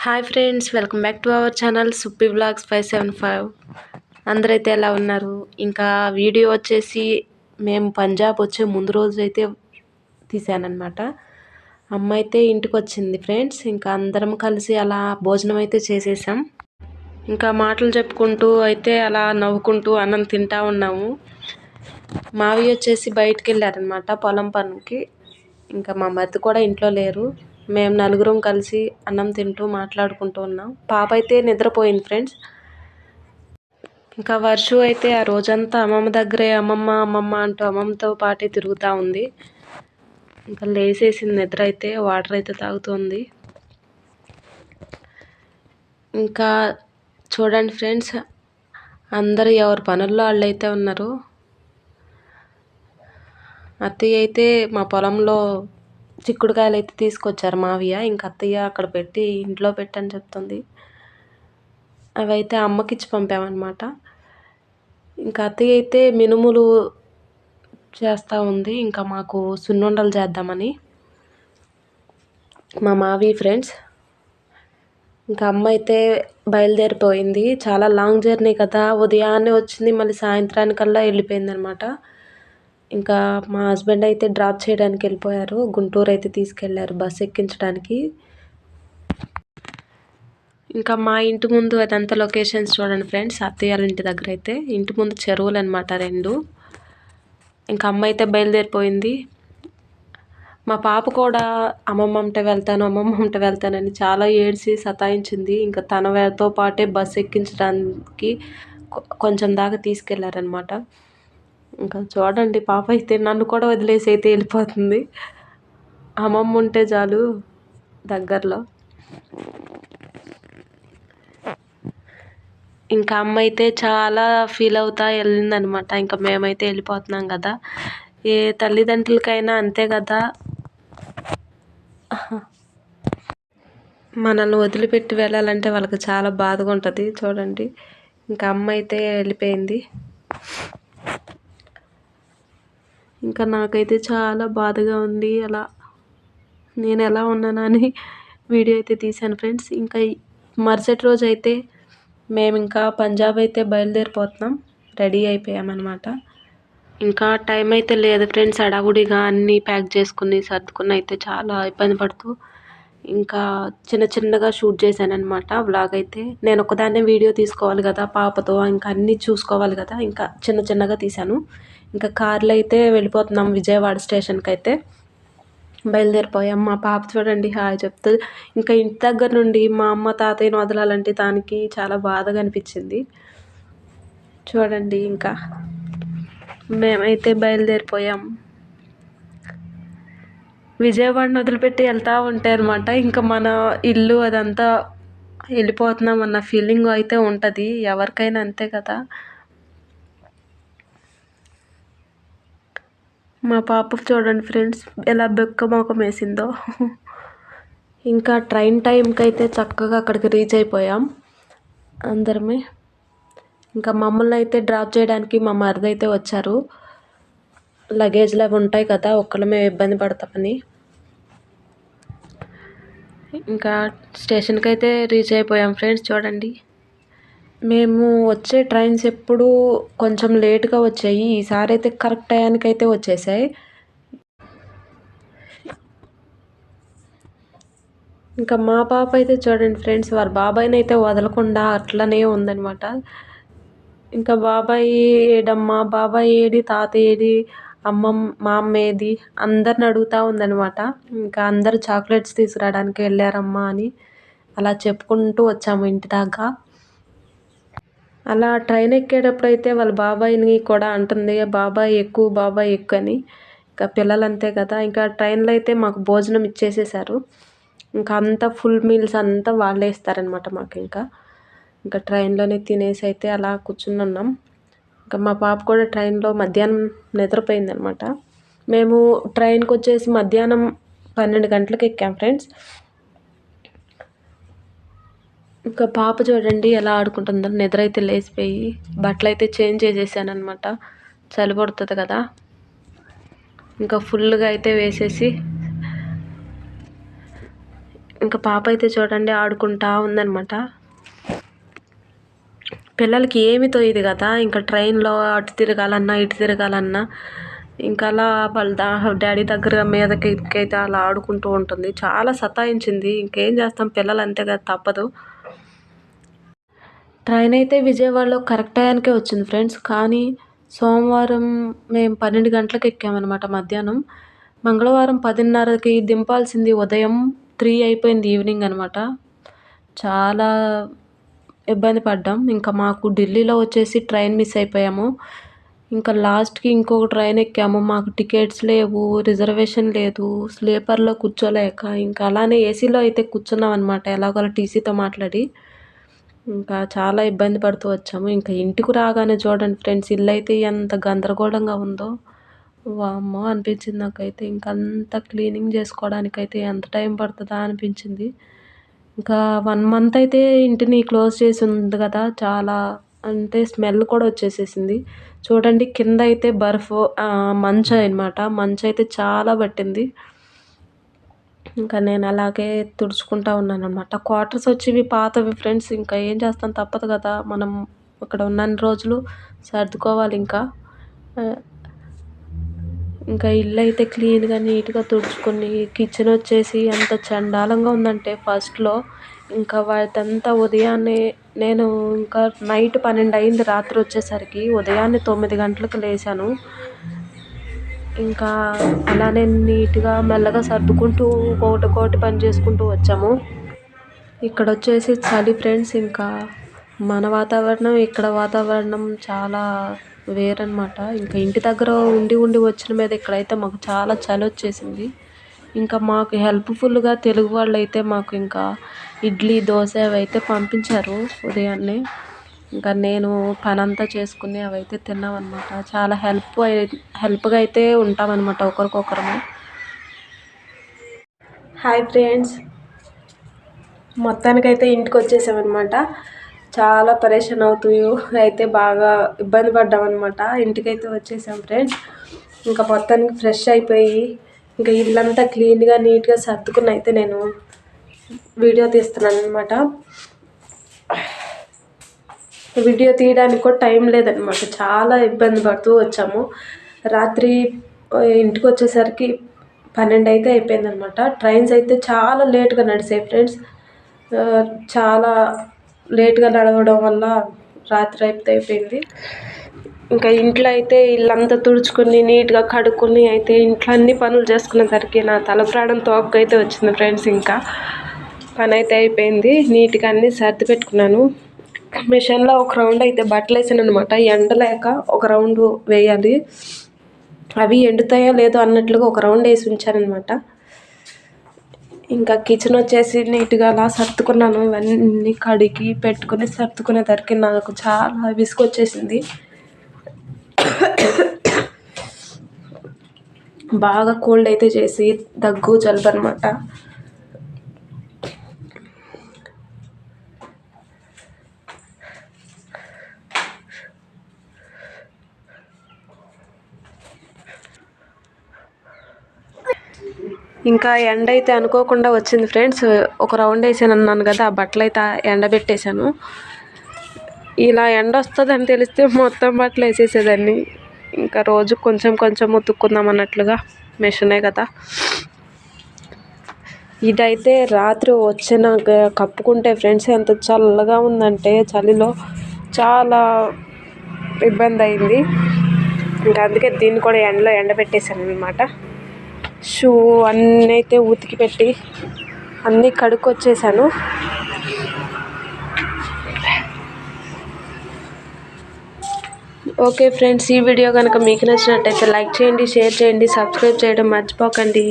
Hi friends, welcome back to our channel Suppi vlogs 575. అందరైతే ఎలా ఉన్నారు? ఇంకా వీడియో వచ్చేసి మేము పంజాబ్ వచ్చే ముందు రోజు అయితే తీసానన్నమాట. అమ్మ అయితే ఇంటికి వచ్చింది ఫ్రెండ్స్. ఇంకా అందరం కలిసి అలా భోజనం అయితే చేసేసాం. ఇంకా మాటలు చెప్పుకుంటూ అయితే అలా నవ్వుకుంటూ అన్నం తింటా ఉన్నాము. మావి వచ్చేసి బయటికి వెళ్ళారనమాట పొలం పనికి. ఇంకా మా మరిది కూడా ఇంట్లో లేరు. మేము నలుగురం కలిసి అన్నం తింటూ మాట్లాడుకుంటూ ఉన్నాం. పాప అయితే నిద్రపోయింది ఫ్రెండ్స్. ఇంకా వర్షు అయితే ఆ రోజంతా అమ్మమ్మ దగ్గరే అమ్మమ్మ అంటూ అమ్మమ్మతో పాటే తిరుగుతూ ఉంది. ఇంకా లేసేసింది నిద్ర అయితే, వాటర్ అయితే తాగుతుంది. ఇంకా చూడండి ఫ్రెండ్స్, అందరూ ఎవరి పనుల్లో వాళ్ళు అయితే ఉన్నారు. అత్తయ్య అయితే మా పొలంలో చిక్కుడుకాయలు అయితే తీసుకొచ్చారు మావయ్య. ఇంక అత్తయ్య అక్కడ పెట్టి ఇంట్లో పెట్టని చెప్తుంది. అవి అయితే అమ్మకి ఇచ్చి పంపామన్నమాట. ఇంకా అత్తయ్య అయితే మినుములు చేస్తూ ఉంది. ఇంకా మాకు సున్నుండలు చేద్దామని మా మావయ్య ఫ్రెండ్స్. ఇంకా అమ్మ అయితే బయలుదేరిపోయింది. చాలా లాంగ్ జర్నీ కదా, ఉదయాన్నే వచ్చింది, మళ్ళీ సాయంత్రానికల్లా వెళ్ళిపోయింది అనమాట. ఇంకా మా హస్బెండ్ అయితే డ్రాప్ చేయడానికి వెళ్ళిపోయారు. గుంటూరు అయితే తీసుకెళ్లారు బస్ ఎక్కించడానికి. ఇంకా మా ఇంటి ముందు అదంతా లొకేషన్స్ చూడండి ఫ్రెండ్స్. అత్తయ్య వాళ్ళ ఇంటి దగ్గర అయితే ఇంటి ముందు చెరువులు అనమాట 2. ఇంకా అమ్మ అయితే బయలుదేరిపోయింది. మా పాప కూడా అమ్మమ్మ ఉంటే వెళ్తానని చాలా ఏడ్చి సతాయించింది. ఇంకా తనతో పాటే బస్సు ఎక్కించడానికి కొంచెం దాకా తీసుకెళ్లారనమాట. ఇంకా చూడండి, పాప అయితే నన్ను కూడా వదిలేసి అయితే వెళ్ళిపోతుంది. అమ్మమ్మ ఉంటే చాలు దగ్గరలో. ఇంకా అమ్మ అయితే చాలా ఫీల్ అవుతా వెళ్ళిందనమాట. ఇంకా మేమైతే వెళ్ళిపోతున్నాం కదా, ఏ తల్లిదండ్రులకైనా అంతే కదా, మనల్ని వదిలిపెట్టి వెళ్ళాలంటే వాళ్ళకి చాలా బాధగా ఉంటుంది. చూడండి, ఇంకా అమ్మ అయితే వెళ్ళిపోయింది. ఇంకా నాకైతే చాలా బాధగా ఉంది. అలా నేను ఎలా ఉన్నానని వీడియో అయితే తీశాను ఫ్రెండ్స్. ఇంకా మరుసటి రోజు అయితే మేము ఇంకా పంజాబ్ అయితే బయలుదేరిపోతున్నాం. రెడీ అయిపోయామన్నమాట. ఇంకా టైం అయితే లేదు ఫ్రెండ్స్. హడావుడిగా అన్నీ ప్యాక్ చేసుకుని సర్దుకుని అయితే చాలా ఇబ్బంది పడుతూ ఇంకా చిన్నగా షూట్ చేశానమాట వ్లాగ్ అయితే. నేను ఒకదాన్నే వీడియో తీసుకోవాలి కదా పాపతో, ఇంకా అన్నీ చూసుకోవాలి కదా, ఇంకా చిన్నగా తీశాను. ఇంకా కార్లో అయితే వెళ్ళిపోతున్నాం విజయవాడ స్టేషన్కి అయితే బయలుదేరిపోయాం. మా పాప చూడండి హాయ్ చెప్తుంది. ఇంకా ఇంటి దగ్గర నుండి మా అమ్మ తాతయ్యను వదలాలంటే దానికి చాలా బాధగా అనిపించింది. చూడండి, ఇంకా మేమైతే బయలుదేరిపోయాం. విజయవాడని వదిలిపెట్టి వెళ్తూ ఉంటాయి అనమాట. ఇంకా మన ఇల్లు అదంతా వెళ్ళిపోతున్నాం అన్న ఫీలింగ్ అయితే ఉంటుంది ఎవరికైనా, అంతే కదా. మా పాప చూడండి ఫ్రెండ్స్ ఎలా బెక్క మొఖం వేసిందో. ఇంకా ట్రైన్ టైంకి అయితే చక్కగా అక్కడికి రీచ్ అయిపోయాం అందరమే. ఇంకా మమ్మల్ని అయితే డ్రాప్ చేయడానికి మా మరిది అయితే వచ్చారు. లగేజ్లు అవి ఉంటాయి కదా, ఒక్కళ్ళమే ఇబ్బంది పడతామని. ఇంకా స్టేషన్కి అయితే రీచ్ అయిపోయాం ఫ్రెండ్స్. చూడండి, మేము వచ్చే ట్రైన్స్ ఎప్పుడు కొంచెం లేట్గా వచ్చాయి. ఈసారి అయితే కరెక్ట్ టయానికి అయితే వచ్చేసాయి. ఇంకా మా పాప అయితే చూడండి ఫ్రెండ్స్, వారి బాబాయ్ని అయితే వదలకుండా అట్లనే ఉందనమాట. ఇంకా బాబాయ్ ఏడమ్మా, బాబాయ్ ఏడి, తాత ఏడి, మా అమ్మ ఏది అందరిని అడుగుతూ ఉందనమాట. ఇంకా అందరు చాక్లెట్స్ తీసుకురావడానికి వెళ్ళారమ్మా అని అలా చెప్పుకుంటూ వచ్చాము ఇంటి దాకా. అలా ట్రైన్ ఎక్కేటప్పుడు అయితే వాళ్ళ బాబాయ్ని కూడా అంటుంది బాబాయ్ ఎక్కువ అని. ఇంకా పిల్లలు అంతే కదా. ఇంకా ట్రైన్లో అయితే మాకు భోజనం ఇచ్చేసేసారు. ఇంకా అంతా ఫుల్ మీల్స్ అంతా వాళ్ళే ఇస్తారనమాట మాకు. ఇంకా ట్రైన్లోనే తినేసి అయితే అలా కూర్చుని ఉన్నాం. ఇంకా మా పాప కూడా ట్రైన్లో మధ్యాహ్నం నిద్రపోయిందనమాట. మేము ట్రైన్కి వచ్చేసి మధ్యాహ్నం 12 గంటలకు ఎక్కాం ఫ్రెండ్స్. ఇంకా పాప చూడండి ఎలా ఆడుకుంటుందో. నిద్ర అయితే లేచిపోయి బట్టలు అయితే చేంజ్ చేసేసాను అనమాట, చలి పడుతుంది కదా. ఇంకా ఫుల్గా అయితే వేసేసి ఇంకా పాప అయితే చూడండి ఆడుకుంటా ఉందన్నమాట. పిల్లలకి ఏమి తోయదు కదా, ఇంకా ట్రైన్లో అటు తిరగాలన్నా ఇటు తిరగాలన్నా ఇంకా అలా వాళ్ళ డాడీ దగ్గర మీదకి ఎక్కైతే అలా ఆడుకుంటూ ఉంటుంది. చాలా సతాయించింది. ఇంకేం చేస్తాం, పిల్లలు అంతే కదా, తప్పదు. ట్రైన్ అయితే విజయవాడలో కరెక్ట్ టైంకే వచ్చింది ఫ్రెండ్స్. కానీ సోమవారం మేము 12 గంటలకు ఎక్కామన్నమాట మధ్యాహ్నం. మంగళవారం 10:30కి దింపాల్సింది ఉదయం 3 అయిపోయింది ఈవినింగ్ అనమాట. చాలా ఇబ్బంది పడ్డాం. ఇంకా మాకు ఢిల్లీలో వచ్చేసి ట్రైన్ మిస్ అయిపోయాము. ఇంకా లాస్ట్కి ఇంకొక ట్రైన్ ఎక్కాము. మాకు టికెట్స్ లేవు, రిజర్వేషన్ లేదు, స్లీపర్లో కూర్చోలేక ఇంకా అలానే ఏసీలో అయితే కూర్చున్నాం అనమాట, ఎలాగోలా టీసీతో మాట్లాడి. ఇంకా చాలా ఇబ్బంది పడుతూ వచ్చాము. ఇంకా ఇంటికి రాగానే చూడండి ఫ్రెండ్స్, ఇల్లు అయితే ఎంత గందరగోళంగా ఉందో వామ్మో అనిపించింది నాకైతే. ఇంకా అంతా క్లీనింగ్ చేసుకోవడానికైతే ఎంత టైం పడుతుందా అనిపించింది. ఇంకా 1 మంత్ అయితే ఇంటిని క్లోజ్ చేసి ఉంది కదా, చాలా అంటే స్మెల్ కూడా వచ్చేసేసింది. చూడండి కింద అయితే బర్ఫ్ మంచు అనమాట. మంచు అయితే చాలా పట్టింది. ఇంకా నేను అలాగే తుడుచుకుంటా ఉన్నాను అనమాట. క్వార్టర్స్ వచ్చి ఇవి పాతవి ఫ్రెండ్స్. ఇంకా ఏం చేస్తాం, తప్పదు కదా, మనం అక్కడ ఉన్నన్ని రోజులు సర్దుకోవాలి. ఇంకా ఇల్లు అయితే క్లీన్గా నీట్గా తుడుచుకొని, కిచెన్ వచ్చేసి ఎంత చండాలంగా ఉందంటే ఫస్ట్లో ఇంకా వాటింతా ఉదయాన్నే నేను ఇంకా నైట్ 12 అయింది రాత్రి వచ్చేసరికి. ఉదయాన్నే 9 గంటలకు లేచాను. ఇంకా అలానే నీట్గా మెల్లగా సర్దుకుంటూ ఒకటి పని చేసుకుంటూ వచ్చాము. ఇక్కడ వచ్చేసి చలి ఫ్రెండ్స్. ఇంకా మన వాతావరణం ఇక్కడ వాతావరణం చాలా వేరనమాట. ఇంకా ఇంటి దగ్గర ఉండి వచ్చిన మీద ఇక్కడైతే మాకు చాలా చలి వచ్చేసింది. ఇంకా మాకు హెల్ప్ఫుల్గా తెలుగు వాళ్ళు అయితే మాకు ఇంకా ఇడ్లీ దోశ అవైతే పంపించారు ఉదయాన్నే. ఇంకా నేను పనంతా చేసుకుని అవైతే తిన్నామన్నమాట. చాలా హెల్ప్గా అయితే ఉంటామన్నమాట ఒకరికొకరము. హాయ్ ఫ్రెండ్స్, మొత్తానికైతే ఇంటికి వచ్చేసామన్నమాట. చాలా పరేషాన్ అవుతూ అయితే బాగా ఇబ్బంది పడ్డామన్నమాట. ఇంటికైతే వచ్చేసాం ఫ్రెండ్స్. ఇంకా మొత్తానికి ఫ్రెష్ అయిపోయి ఇంకా ఇల్లంతా క్లీన్గా నీట్గా సర్దుకుని అయితే నేను వీడియో తీస్తున్నాను అనమాట. వీడియో తీయడానికి కూడా టైం లేదనమాట. చాలా ఇబ్బంది పడుతూ వచ్చాము. రాత్రి ఇంటికి వచ్చేసరికి 12 అయితే అయిపోయిందనమాట. ట్రైన్స్ అయితే చాలా లేట్గా నడిచాయి ఫ్రెండ్స్. చాలా లేట్గా నడవడం వల్ల రాత్రి అయితే అయిపోయింది. ఇంకా ఇంట్లో అయితే ఇల్లంతా తుడుచుకొని నీట్గా కడుక్కొని అయితే ఇంట్లో అన్ని పనులు చేసుకునేసరికి నా తల ప్రాణం తోకైతే వచ్చింది ఫ్రెండ్స్. ఇంకా పని అయితే అయిపోయింది. నీట్గా అన్నీ సర్ది పెట్టుకున్నాను. మిషన్లో ఒక రౌండ్ అయితే బట్టలు వేసాను అనమాట. ఎండలేక ఒక రౌండ్ వేయాలి, అవి ఎండుతాయో లేదో అన్నట్లుగా ఒక రౌండ్ వేసి ఉంచానమాట. ఇంకా కిచెన్ వచ్చేసి నీట్గా అలా సర్దుకున్నాను. ఇవన్నీ కడిగి పెట్టుకుని సర్దుకునేసరికి నాకు చాలా విసుగొచ్చేసింది. బాగా కోల్డ్ అయితే చేసి దగ్గు జలుబు అనమాట. ఇంకా ఎండ అయితే అనుకోకుండా వచ్చింది ఫ్రెండ్స్. ఒక రౌండ్ వేసాను అన్నాను కదా, ఆ బట్టలు అయితే ఎండబెట్టేశాను. ఇలా ఎండ వస్తుందని తెలిస్తే మొత్తం బట్టలు వేసేసేదాన్ని. ఇంకా రోజు కొంచెం ఉతుక్కుందాం అన్నట్లుగా, మెషినే కదా. ఇదైతే రాత్రి వచ్చిన కప్పుకుంటే ఫ్రెండ్స్ ఎంత చల్లగా ఉందంటే చలిలో చాలా ఇబ్బంది అయింది. ఇంకా అందుకే దీన్ని కూడా ఎండలో ఎండబెట్టేశాను అనమాట. షూ అన్నీ అయితే ఉతికి పెట్టి అన్నీ కడుక్కొచ్చేసాను. ఓకే ఫ్రెండ్స్, ఈ వీడియో కనుక మీకు నచ్చినట్టయితే లైక్ చేయండి, షేర్ చేయండి, సబ్స్క్రైబ్ చేయడం మర్చిపోకండి.